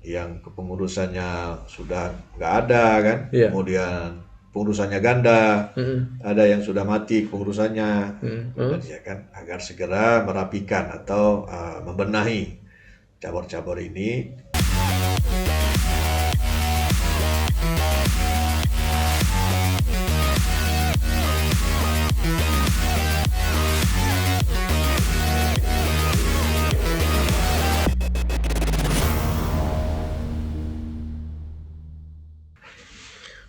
yang kepengurusannya sudah nggak ada kan, Iya. kemudian pengurusannya ganda, ada yang sudah mati pengurusannya, dan ya kan agar segera merapikan atau membenahi cabur-cabur ini.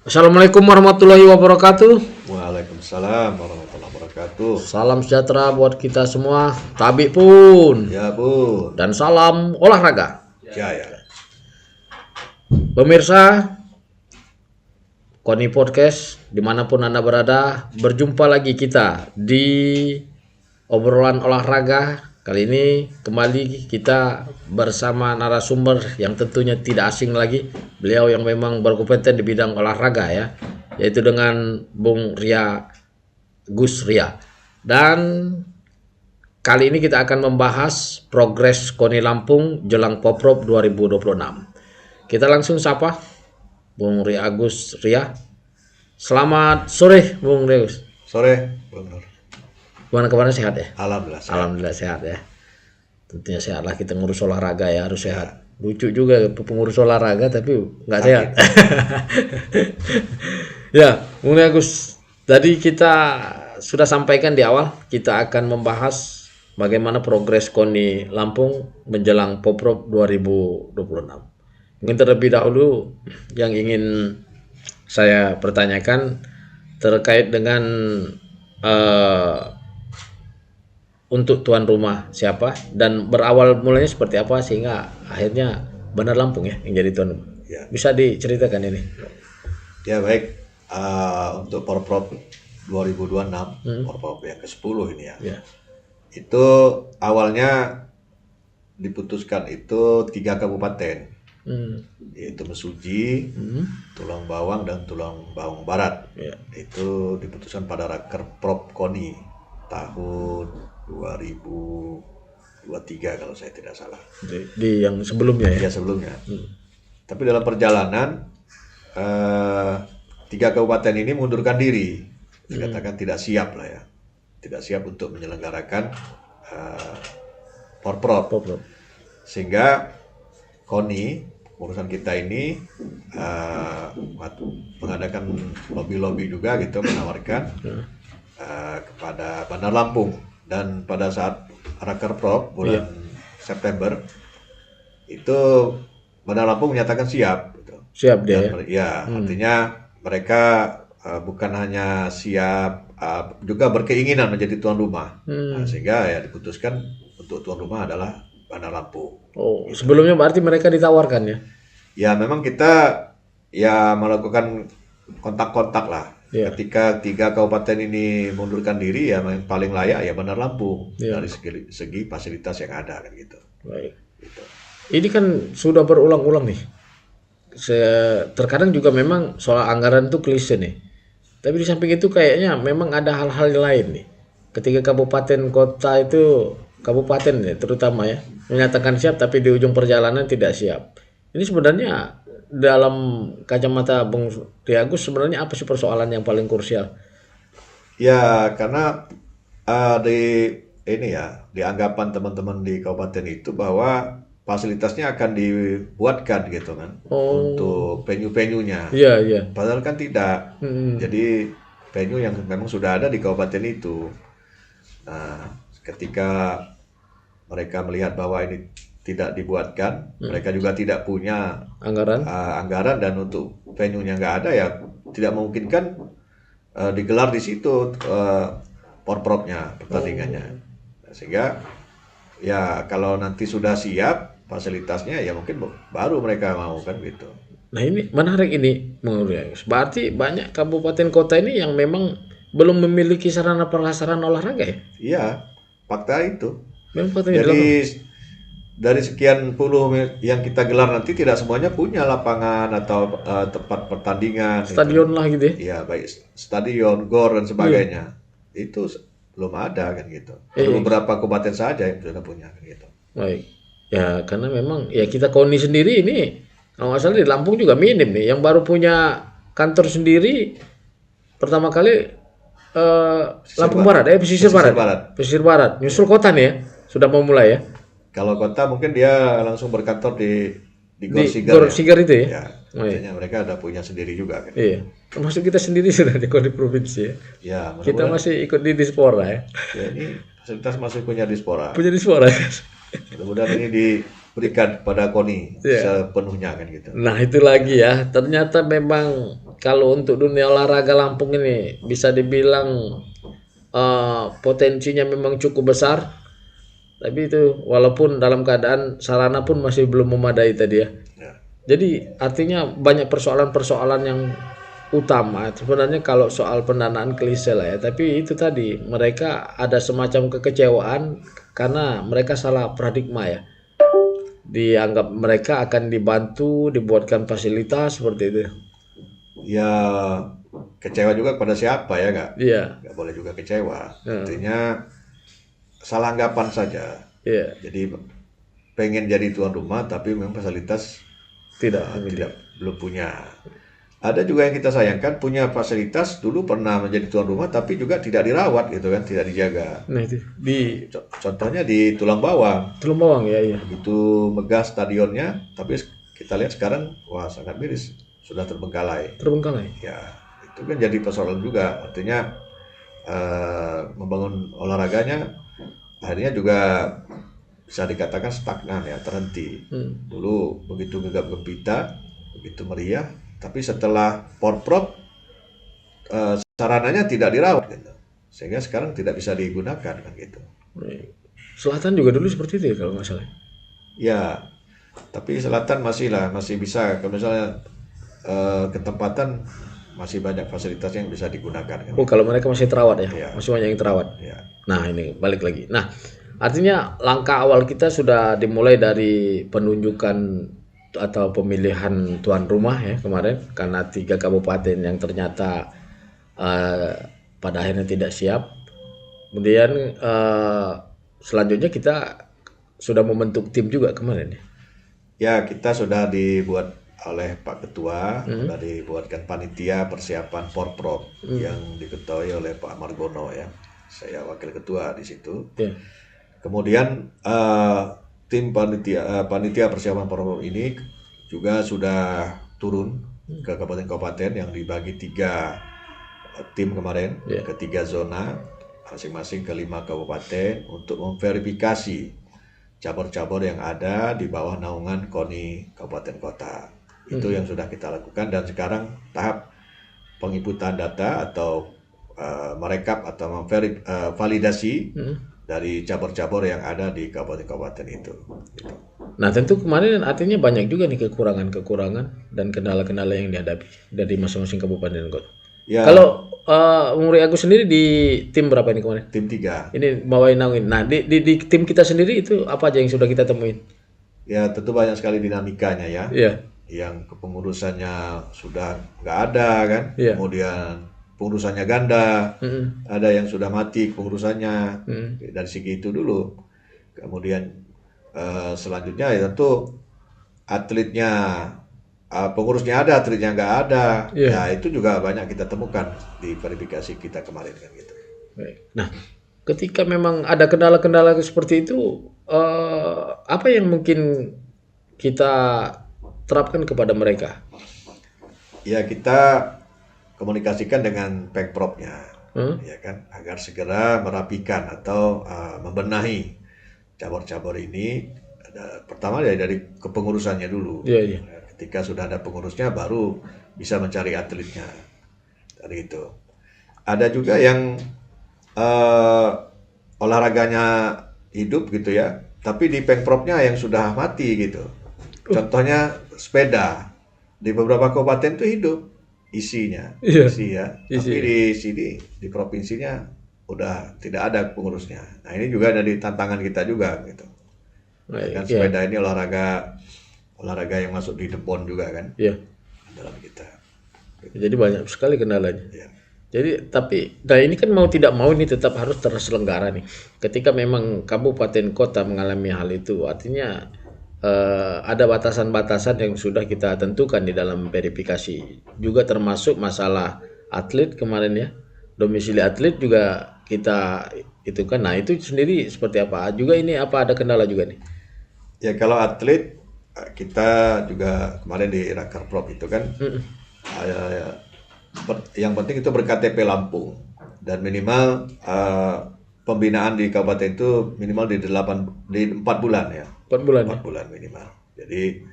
Assalamualaikum warahmatullahi wabarakatuh. Waalaikumsalam warahmatullahi wabarakatuh. Salam sejahtera buat kita semua. Tabi pun. Ya Bu. Dan salam olahraga. Jaya. Pemirsa Koni Podcast, dimanapun Anda berada, berjumpa lagi kita di obrolan olahraga. Kali ini kembali kita bersama narasumber yang tentunya tidak asing lagi. Beliau yang memang berkompeten di bidang olahraga ya, yaitu dengan Bung Ria Gus Ria. Dan kali ini kita akan membahas progres KONI Lampung jelang Poprov 2026. Kita langsung sapa Bung Ria Gus Ria. Selamat sore Bung Ria Gus. Sore, Bung Nur. Gimana kabarnya, sehat ya? Alhamdulillah. Sehat. Alhamdulillah sehat ya. Tentunya sehat lah, kita ngurus olahraga ya, harus sehat. Lucu juga pengurus olahraga tapi nggak sehat. Ya, Bung Ria Gus. Tadi kita sudah sampaikan di awal, kita akan membahas bagaimana progres KONI Lampung menjelang Poprov 2026. Mungkin terlebih dahulu yang ingin saya pertanyakan terkait dengan untuk tuan rumah siapa dan berawal mulanya seperti apa sehingga akhirnya Bandar Lampung ya yang jadi tuan rumah. Ya. Bisa diceritakan ini? Ya baik, untuk Poprov 2026, Poprov yang ke-10 ini ya. Ya. Itu awalnya diputuskan itu 3 kabupaten, yaitu Mesuji, Tulang Bawang dan Tulang Bawang Barat. Ya. Itu diputuskan pada Rakerprov KONI tahun 2023 kalau saya tidak salah. Di yang sebelumnya ya. Ya sebelumnya. Tapi dalam perjalanan 3 kabupaten ini mundurkan diri, dikatakan tidak siap lah ya, tidak siap untuk menyelenggarakan Poprov. Sehingga KONI urusan kita ini mengadakan lobby juga gitu, menawarkan kepada Bandar Lampung. Dan pada saat Rakerprov bulan September itu Bandar Lampung menyatakan siap gitu. Siap dia ya. Artinya mereka bukan hanya siap, juga berkeinginan menjadi tuan rumah. Sehingga ya diputuskan untuk tuan rumah adalah Bandar Lampung. Oh, sebelumnya berarti mereka ditawarkan ya? Ya memang kita ya melakukan kontak-kontak lah. Ya. Ketika 3 kabupaten ini mundurkan diri, ya paling layak ya Bandar Lampung dari segi fasilitas yang ada kan gitu. Baik. Gitu. Ini kan sudah berulang-ulang nih. Terkadang juga memang soal anggaran itu klise nih. Tapi di samping itu kayaknya memang ada hal-hal lain nih. Ketika kabupaten kota itu kabupaten ya, terutama ya menyatakan siap tapi di ujung perjalanan tidak siap. Ini sebenarnya dalam kacamata Bung Ria Gus sebenarnya apa sih persoalan yang paling krusial? Ya karena di anggapan teman-teman di kabupaten itu bahwa fasilitasnya akan dibuatkan gitu kan, untuk venue-venuenya. Iya. Padahal kan tidak. Jadi venue yang memang sudah ada di kabupaten itu. Nah, ketika mereka melihat bahwa ini tidak dibuatkan, mereka juga tidak punya anggaran dan untuk venue-nya nggak ada, ya tidak memungkinkan digelar di situ Porprovnya, pertandingannya. Sehingga ya kalau nanti sudah siap fasilitasnya ya mungkin baru mereka mau kan gitu. Nah ini menarik ini menurut. Berarti banyak kabupaten kota ini yang memang belum memiliki sarana prasarana olahraga ya? Iya, fakta itu. Jadi dari sekian puluh yang kita gelar nanti tidak semuanya punya lapangan atau tempat pertandingan. Stadion lah gitu ya? Iya, baik stadion, gor dan sebagainya. Itu belum ada kan gitu. Beberapa kabupaten saja yang sudah punya kan gitu. Baik. Ya karena memang ya kita KONI sendiri ini Kalau nggak salah di Lampung juga minim nih. Yang baru punya kantor sendiri pertama kali Lampung Barat, pesisir Barat. Pesisir Barat. Nyusul kota nih ya. Sudah mau mulai ya. Kalau kota mungkin dia langsung berkantor di Gor Di Sigar Gor ya. Sigar itu ya. Ya, Oh, iya. artinya mereka ada punya sendiri juga kan. Iya. Termasuk kita sendiri sudah di provinsi ya. Ya, Kita mudah-mudahan masih ikut di Dispora ya. ya ini fasilitas masih punya Dispora. Punya Dispora. Mudah-mudahan ini diberikan pada KONI Iya. sepenuhnya kan gitu. Nah itu lagi ya. Ternyata memang kalau untuk dunia olahraga Lampung ini bisa dibilang potensinya memang cukup besar. Tapi itu walaupun dalam keadaan sarana pun masih belum memadai tadi ya. Ya. Jadi artinya banyak persoalan-persoalan yang utama. Sebenarnya kalau soal pendanaan klise lah ya. Tapi itu tadi mereka ada semacam kekecewaan karena mereka salah paradigma ya. Dianggap mereka akan dibantu, dibuatkan fasilitas seperti itu. Ya kecewa juga pada siapa ya nggak? Iya, Nggak boleh juga kecewa. Artinya salah anggapan saja. iya, Jadi pengen jadi tuan rumah tapi memang fasilitas tidak. belum punya. Ada juga yang kita sayangkan punya fasilitas dulu pernah menjadi tuan rumah tapi juga tidak dirawat gitu kan, tidak dijaga. Nah itu di Contohnya di Tulang Bawang, Tulung Bawang ya, iya. begitu megah stadionnya, tapi kita lihat sekarang wah sangat miris, sudah terbengkalai. Terbengkalai. Ya, itu kan jadi persoalan juga. Artinya membangun olahraganya akhirnya juga bisa dikatakan stagnan ya, terhenti. Dulu begitu gegap gempita, begitu meriah, tapi setelah Porprov sarananya tidak dirawat gitu. Sehingga sekarang tidak bisa digunakan kan gitu. Selatan juga dulu seperti itu ya kalau nggak salah. Ya, tapi selatan masih bisa. Kalau misalnya ketempatan masih banyak fasilitas yang bisa digunakan kan. Oh kalau mereka masih terawat ya, Iya. masih banyak yang terawat. Ya. Nah ini balik lagi. Nah artinya langkah awal kita sudah dimulai dari penunjukan atau pemilihan tuan rumah ya kemarin karena 3 kabupaten yang ternyata pada akhirnya tidak siap. Kemudian selanjutnya kita sudah membentuk tim juga kemarin ya. Ya, kita sudah dibuat oleh Pak Ketua, sudah dibuatkan panitia persiapan Porprov yang diketuai oleh Pak Margono ya. Saya wakil ketua di situ. Ya. Kemudian tim panitia persiapan Porprov ini juga sudah turun ke kabupaten-kabupaten yang dibagi 3 tim kemarin ke 3 zona masing-masing ke 5 kabupaten untuk memverifikasi cabur-cabur yang ada di bawah naungan KONI kabupaten kota. Itu yang sudah kita lakukan dan sekarang tahap penginputan data atau merekap atau validasi dari cabur-cabur yang ada di kabupaten-kabupaten itu. Gitu. Nah tentu kemarin artinya banyak juga nih kekurangan dan kendala-kendala yang dihadapi dari masing-masing kabupaten dan kota. Ya, Kalau Muri Agus sendiri di tim berapa ini kemarin? tim 3. Ini bawain naungin. Nah di tim kita sendiri itu apa aja yang sudah kita temuin? Ya tentu banyak sekali dinamikanya ya. Iya. Yang kepengurusannya sudah nggak ada kan. Iya. Kemudian pengurusannya ganda. Ada yang sudah mati pengurusannya. Dari segi itu dulu. Kemudian selanjutnya ya tentu atletnya, pengurusnya ada, atletnya nggak ada. Ya itu juga banyak kita temukan di verifikasi kita kemarin kan gitu. Baik. Nah ketika memang ada kendala-kendala seperti itu, apa yang mungkin kita terapkan kepada mereka? Ya kita komunikasikan dengan Pengprovnya, ya kan, agar segera merapikan atau membenahi cabur-cabur ini. Pertama dari kepengurusannya dulu. Iya. Ketika sudah ada pengurusnya, baru bisa mencari atletnya. Dari itu. Ada juga yang olahraganya hidup gitu ya, tapi di Pengprovnya yang sudah mati gitu. Contohnya sepeda di beberapa kabupaten itu hidup isinya, isi ya. Tapi di sini di provinsinya udah tidak ada pengurusnya. Nah ini juga dari tantangan kita juga gitu. Kan sepeda ini olahraga yang masuk di depon juga kan. Iya. Dalam kita. Jadi banyak sekali kendalanya. Ya. Jadi tapi nah ini kan mau tidak mau ini tetap harus terselenggara nih. Ketika memang kabupaten kota mengalami hal itu, artinya ada batasan-batasan yang sudah kita tentukan di dalam verifikasi. Juga termasuk masalah atlet kemarin ya. Domisili atlet juga kita itu kan. Nah, itu sendiri seperti apa? Juga ini apa ada kendala juga nih? Ya kalau atlet kita juga kemarin di Rakerprov itu kan yang penting itu berKTP Lampung dan minimal pembinaan di kabupaten itu minimal di 4 bulan ya. 4 bulan. 4 bulan minimal. Jadi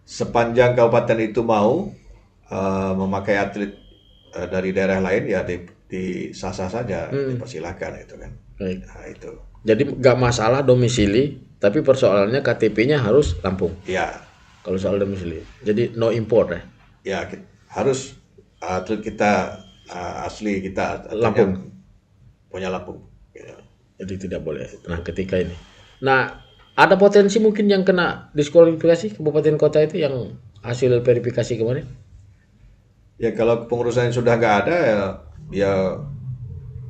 sepanjang kabupaten itu mau memakai atlet dari daerah lain ya di sah-sah saja, dipersilakan itu kan. Baik. Nah, itu. Jadi nggak masalah domisili, tapi persoalannya KTP-nya harus Lampung. Ya. Kalau soal domisili. Jadi no import ya. Ya harus atlet kita asli kita Lampung. Punya Lampung. Ya. Jadi tidak boleh. Nah, ketika ini. Nah, ada potensi mungkin yang kena diskualifikasi kabupaten kota itu yang hasil verifikasi kemarin? Ya kalau kepengurusan sudah nggak ada ya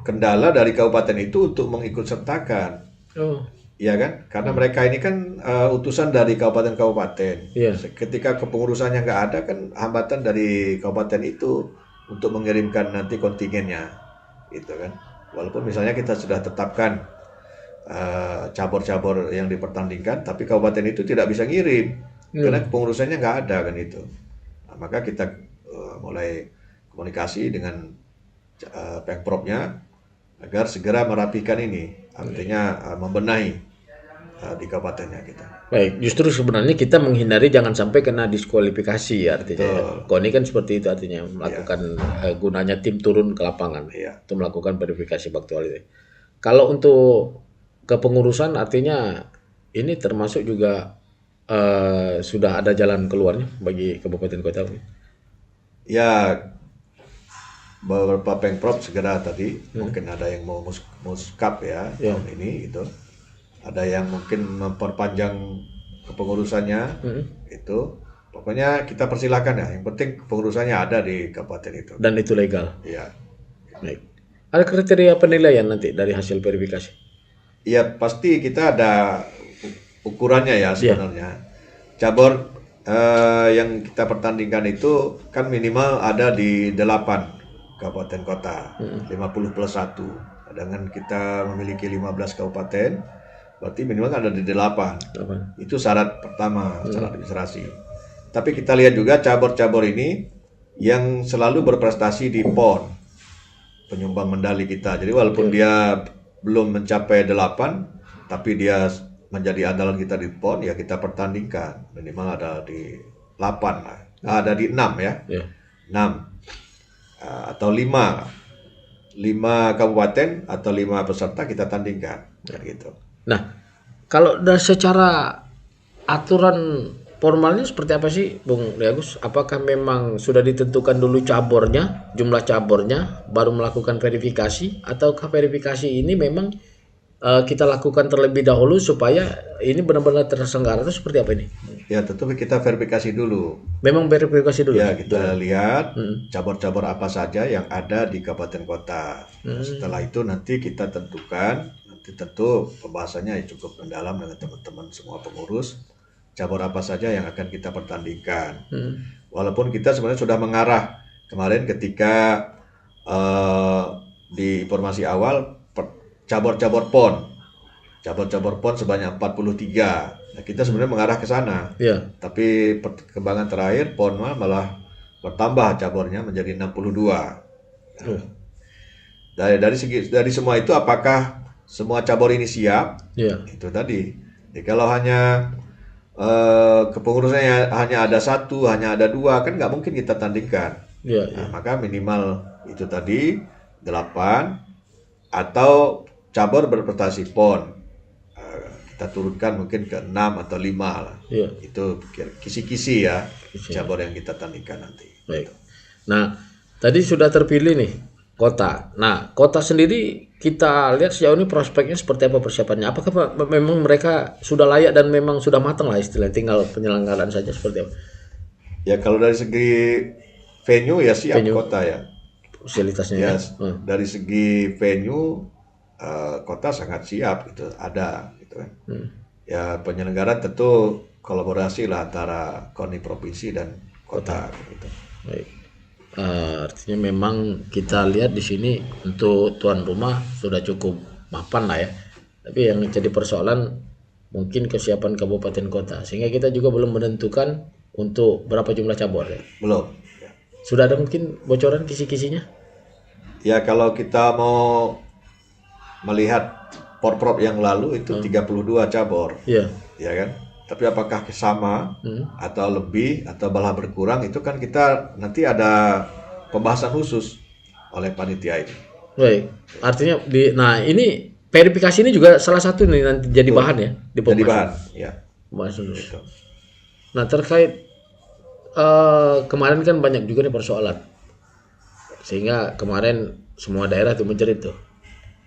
kendala dari kabupaten itu untuk mengikut sertakan. Oh. Iya kan? Karena mereka ini kan utusan dari kabupaten-kabupaten. Iya. Ketika kepengurusannya nggak ada kan hambatan dari kabupaten itu untuk mengirimkan nanti kontingennya, gitu kan? Walaupun misalnya kita sudah tetapkan cabur-cabur yang dipertandingkan, tapi kabupaten itu tidak bisa ngirim karena kepengurusannya nggak ada kan itu. Nah, maka kita mulai komunikasi dengan Pengpropnya agar segera merapikan ini, artinya membenahi di kabupatennya kita. Baik, justru sebenarnya kita menghindari jangan sampai kena diskualifikasi ya, artinya. Ya. Koni kan seperti itu artinya melakukan gunanya tim turun ke lapangan untuk melakukan verifikasi faktual itu. Kalau untuk kepengurusan artinya ini termasuk juga sudah ada jalan keluarnya bagi kabupaten kota. Ya, beberapa Pengprov segera tadi mungkin ada yang mau muskap ya tahun ini gitu. Ada yang mungkin memperpanjang kepengurusannya itu. Pokoknya kita persilakan ya. Yang penting kepengurusannya ada di kabupaten itu. Dan itu legal. Iya. Baik. Ada kriteria penilaian nanti dari hasil verifikasi? Iya, pasti kita ada ukurannya ya sebenarnya. Cabur yang kita pertandingkan itu kan minimal ada di 8 kabupaten kota, 50 plus 1. Dengan kita memiliki 15 kabupaten, berarti minimal ada di 8. Itu syarat pertama, syarat administrasi. Tapi kita lihat juga cabur-cabur ini yang selalu berprestasi di PON, penyumbang medali kita. Jadi walaupun dia belum mencapai 8, tapi dia menjadi andalan kita di PON, ya kita pertandingkan. Minimal ada di 8 lah. Ada di 6 ya. 6. Atau 5 kabupaten atau 5 peserta kita tandingkan gitu. Nah, kalau dari secara aturan formalnya seperti apa sih, Bung Agus? Apakah memang sudah ditentukan dulu cabornya, jumlah cabornya, baru melakukan verifikasi, ataukah verifikasi ini memang kita lakukan terlebih dahulu supaya ini benar-benar terselenggara, itu seperti apa ini? Ya tentu kita verifikasi dulu. Memang verifikasi dulu? Ya kita lihat cabur-cabur apa saja yang ada di kabupaten kota. Setelah itu nanti kita tentukan, nanti tentu pembahasannya cukup mendalam dengan teman-teman semua pengurus, cabur apa saja yang akan kita pertandingkan. Walaupun kita sebenarnya sudah mengarah kemarin ketika di informasi awal cabur-cabur PON sebanyak 43. Nah, kita sebenarnya mengarah ke sana. Tapi perkembangan terakhir PON malah bertambah caburnya menjadi 62. Nah, dari semua itu apakah semua cabur ini siap? Itu tadi. Jadi kalau hanya kepengurusannya hanya ada 1, hanya ada 2, kan nggak mungkin kita tandingkan. Nah, maka minimal itu tadi 8 atau cabur berprestasi PON kita turunkan mungkin ke 6 atau 5 lah. Itu kisi-kisi ya cabur yang kita tandingkan nanti. Baik. Nah, tadi sudah terpilih nih kota. Nah, kota sendiri kita lihat sejauh ini prospeknya seperti apa persiapannya? Apakah memang mereka sudah layak dan memang sudah matang lah istilahnya, tinggal penyelenggaraan saja seperti apa? Ya kalau dari segi venue ya siap kota ya. Fasilitasnya ya. Dari segi venue kota sangat siap gitu, ada gitu kan. Ya penyelenggara tentu kolaborasi lah antara KONI provinsi dan kota gitu. Baik. Artinya memang kita lihat di sini untuk tuan rumah sudah cukup mapan lah ya. Tapi yang jadi persoalan mungkin kesiapan kabupaten kota, sehingga kita juga belum menentukan untuk berapa jumlah cabur ya. Belum. Ya. Sudah ada mungkin bocoran kisi-kisinya? Ya kalau kita mau melihat porprov yang lalu itu 32 cabur, Iya. ya kan? Tapi apakah sama atau lebih atau malah berkurang itu kan kita nanti ada pembahasan khusus oleh panitia ini. Baik. Artinya nah ini verifikasi ini juga salah satu nih nanti jadi bahan ya di Jadi pembahasan. bahan, ya. Pembahasan khusus. Gitu. Nah terkait kemarin kan banyak juga nih persoalan, sehingga kemarin semua daerah tuh menjerit tuh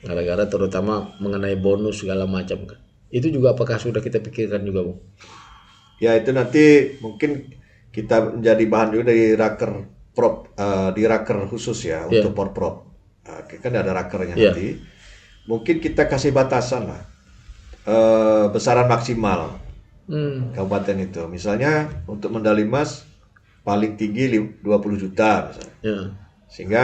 gara-gara terutama mengenai bonus segala macam kan. Itu juga apakah sudah kita pikirkan juga, Bung? Ya itu nanti mungkin kita menjadi bahan juga dari di raker khusus ya untuk porprov. Kan ada rakernya nanti. Mungkin kita kasih batasan lah besaran maksimal kabupaten itu. Misalnya untuk medali emas paling tinggi 20 juta misalnya. Ya. Sehingga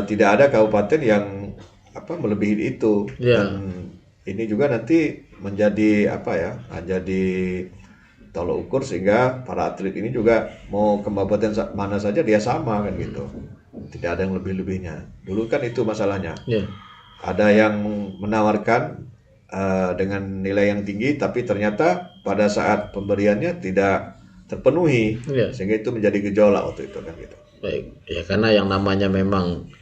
tidak ada kabupaten yang melebihi itu. Dan ini juga nanti menjadi menjadi tolok ukur sehingga para atlet ini juga mau ke kabupaten mana saja dia sama kan gitu. Tidak ada yang lebih-lebihnya. Dulu kan itu masalahnya. Ada yang menawarkan dengan nilai yang tinggi tapi ternyata pada saat pemberiannya tidak terpenuhi. Sehingga itu menjadi gejolak waktu itu kan gitu. Baik. Ya karena yang namanya memang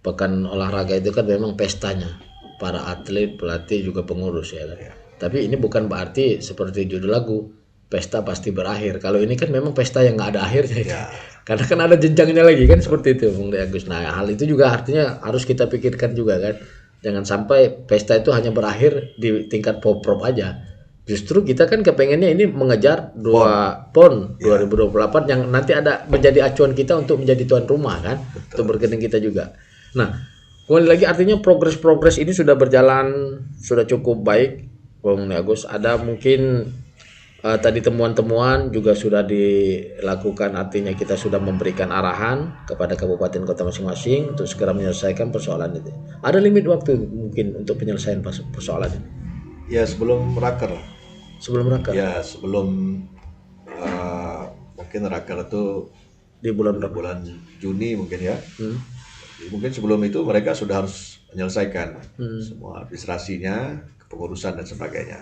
pekan olahraga itu kan memang pestanya para atlet, pelatih juga pengurus ya kan. Tapi ini bukan berarti seperti judul lagu pesta pasti berakhir. Kalau ini kan memang pesta yang nggak ada akhirnya. Karena kan ada jenjangnya lagi kan seperti itu, Bung Agus. Nah hal itu juga artinya harus kita pikirkan juga kan. Jangan sampai pesta itu hanya berakhir di tingkat porprov aja. Justru kita kan kepengennya ini mengejar 2 PON 2028 yang nanti ada menjadi acuan kita untuk menjadi tuan rumah kan. Untuk berkening kita juga. Nah kembali lagi artinya progres ini sudah berjalan, sudah cukup baik, Bung Agus. Ada mungkin tadi temuan-temuan juga sudah dilakukan, artinya kita sudah memberikan arahan kepada kabupaten kota masing-masing untuk segera menyelesaikan persoalan itu. Ada limit waktu mungkin untuk penyelesaian persoalan ini? Ya sebelum raker. Sebelum raker? Ya sebelum mungkin raker itu di bulan Juni mungkin ya. Mungkin sebelum itu mereka sudah harus menyelesaikan semua administrasinya, kepengurusan dan sebagainya.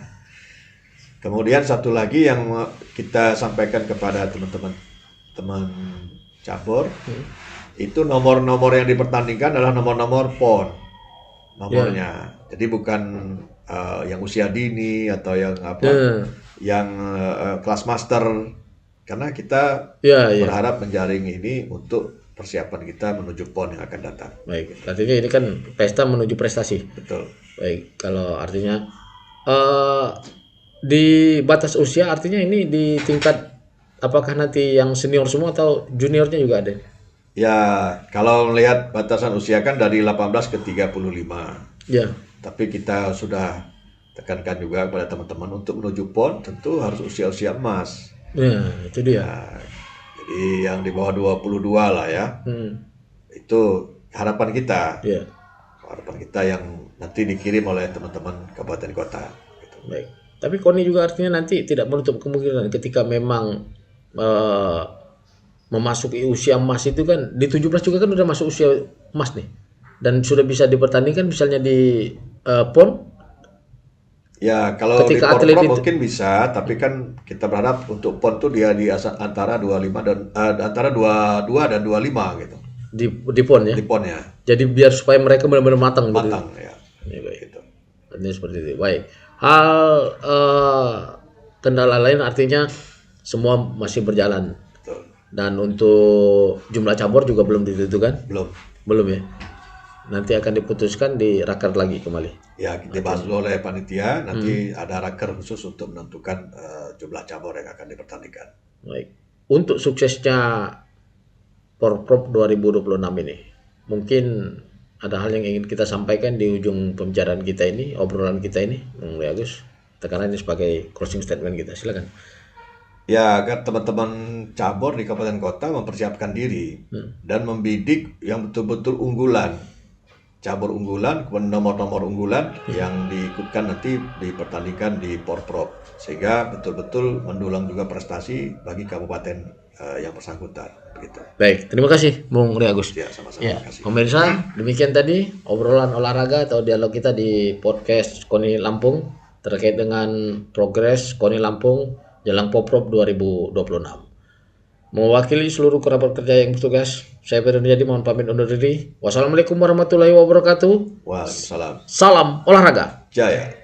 Kemudian satu lagi yang kita sampaikan kepada teman-teman cabur, itu nomor-nomor yang dipertandingkan adalah nomor-nomor PON nomornya. Jadi bukan yang usia dini atau yang yang kelas master, karena kita berharap menjaring ini untuk persiapan kita menuju PON yang akan datang. Baik, artinya ini kan pesta menuju prestasi. Betul. Baik, kalau artinya di batas usia artinya ini di tingkat apakah nanti yang senior semua atau juniornya juga ada? Ya, kalau melihat batasan usia kan dari 18 ke 35. Ya. Tapi kita sudah tekankan juga kepada teman-teman untuk menuju PON tentu harus usia-usia emas. Ya, itu dia. Nah, jadi yang di bawah 22 lah ya. Itu harapan kita. Ya. Harapan kita yang nanti dikirim oleh teman-teman kabupaten kota. Gitu. Baik. Tapi KONI juga artinya nanti tidak menutup kemungkinan ketika memang memasuki usia emas itu kan di 17 juga kan udah masuk usia emas nih. Dan sudah bisa dipertandingkan misalnya di PON. Ya, kalau ketika di porprov mungkin bisa, tapi kan kita berharap untuk PON tuh dia di antara 25 dan antara 22 dan 25 gitu. Di PON ya. Di PON ya. Jadi biar supaya mereka benar-benar matang gitu. Ya. Ya, baik. Gitu. Ini seperti itu. Baik. Hal kendala lain artinya semua masih berjalan. Betul. Dan untuk jumlah cabur juga belum ditentukan? Belum ya. Nanti akan diputuskan di raker lagi kembali. Ya, dibahas oleh panitia. Nanti ada raker khusus untuk menentukan jumlah cabur yang akan dipertandingkan. Baik. Untuk suksesnya Porprov 2026 ini, mungkin ada hal yang ingin kita sampaikan di ujung pembicaraan kita ini, obrolan kita ini, Bung Agus? karena ini sebagai closing statement kita. Silakan. Ya, agar teman-teman cabur di kabupaten kota mempersiapkan diri dan membidik yang betul-betul unggulan, cabur unggulan, kemudian nomor-nomor unggulan yang diikutkan nanti dipertandingkan di Porprov, sehingga betul-betul mendulang juga prestasi bagi kabupaten yang bersangkutan. Begitu. Baik, terima kasih Bung Ri Agus. Ya, sama-sama. Ya, Terima kasih. pemirsa, demikian tadi obrolan olahraga atau dialog kita di podcast KONI Lampung terkait dengan progres KONI Lampung jelang Porprov 2026. Mewakili seluruh kerabat kerja yang bertugas, saya Ferdiandi mohon pamit undur diri. Wassalamualaikum warahmatullahi wabarakatuh. Waalaikumsalam. Salam olahraga. Jaya.